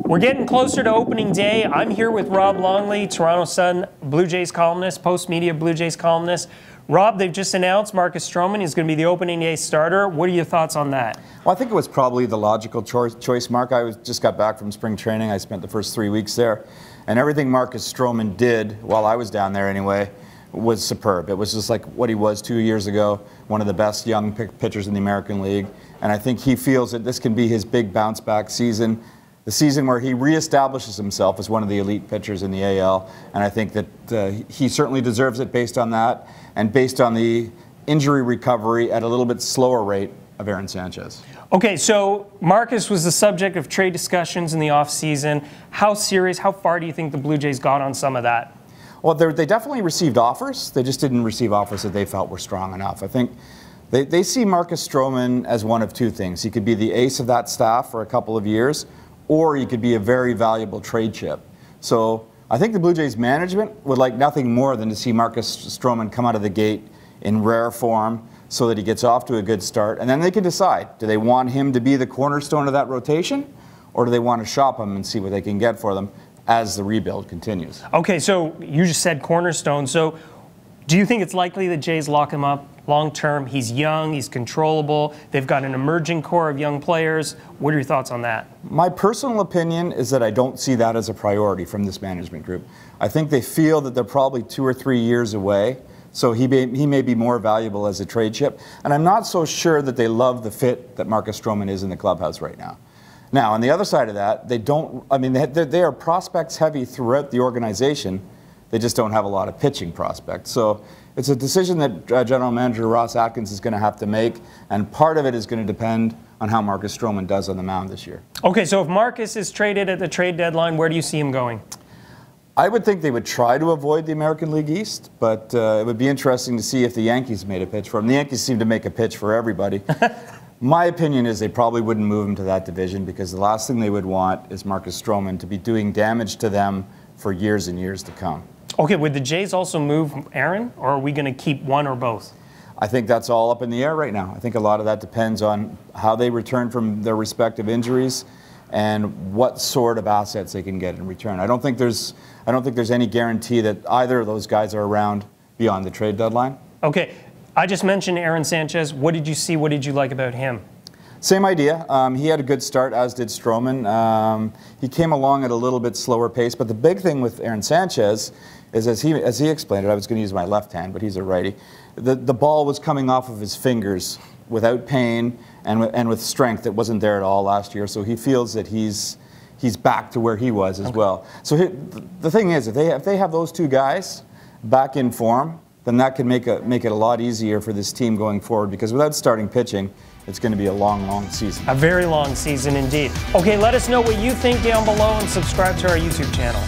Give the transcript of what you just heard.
We're getting closer to opening day. I'm here with Rob Longley, Toronto Sun Blue Jays columnist, Post-Media Blue Jays columnist. Rob, they've just announced Marcus Stroman is going to be the opening day starter. What are your thoughts on that? Well, I think it was probably the logical choice, Mark. Just got back from spring training. I spent the first 3 weeks there. And everything Marcus Stroman did, while I was down there anyway, was superb. It was just like what he was 2 years ago, one of the best young pitchers in the American League. And I think he feels that this can be his big bounce-back season, the season where he reestablishes himself as one of the elite pitchers in the AL. And I think that he certainly deserves it based on that and based on the injury recovery at a little bit slower rate of Aaron Sanchez. Okay, so Marcus was the subject of trade discussions in the offseason. How serious, how far do you think the Blue Jays got on some of that? Well, they definitely received offers. They just didn't receive offers that they felt were strong enough. I think they see Marcus Stroman as one of two things. He could be the ace of that staff for a couple of years, or he could be a very valuable trade chip. So I think the Blue Jays management would like nothing more than to see Marcus Stroman come out of the gate in rare form so that he gets off to a good start. And then they can decide, do they want him to be the cornerstone of that rotation, or do they want to shop him and see what they can get for them as the rebuild continues? Okay, so you just said cornerstone. So do you think it's likely that Jays lock him up long term? He's young, he's controllable, they've got an emerging core of young players. What are your thoughts on that? My personal opinion is that I don't see that as a priority from this management group. I think they feel that they're probably 2 or 3 years away, so he may be more valuable as a trade chip. And I'm not so sure that they love the fit that Marcus Stroman is in the clubhouse right now. Now, on the other side of that, they are prospects heavy throughout the organization. They just don't have a lot of pitching prospects. So it's a decision that General Manager Ross Atkins is going to have to make, and part of it is going to depend on how Marcus Stroman does on the mound this year. Okay, so if Marcus is traded at the trade deadline, where do you see him going? I would think they would try to avoid the American League East, but it would be interesting to see if the Yankees made a pitch for him. The Yankees seem to make a pitch for everybody. My opinion is they probably wouldn't move him to that division because the last thing they would want is Marcus Stroman to be doing damage to them for years and years to come. Okay, would the Jays also move Aaron, or are we going to keep one or both? I think that's all up in the air right now. I think a lot of that depends on how they return from their respective injuries and what sort of assets they can get in return. I don't think there's any guarantee that either of those guys are around beyond the trade deadline. Okay, I just mentioned Aaron Sanchez. What did you see? What did you like about him? Same idea. He had a good start, as did Stroman. He came along at a little bit slower pace, but the big thing with Aaron Sanchez is, as he explained it, I was going to use my left hand, but he's a righty, the ball was coming off of his fingers without pain and with strength that wasn't there at all last year, so he feels that he's back to where he was as well. So the thing is, if they have those two guys back in form, then that can make it a lot easier for this team going forward, because without starting pitching, it's going to be a long, long season. A very long season indeed. Okay, let us know what you think down below and subscribe to our YouTube channel.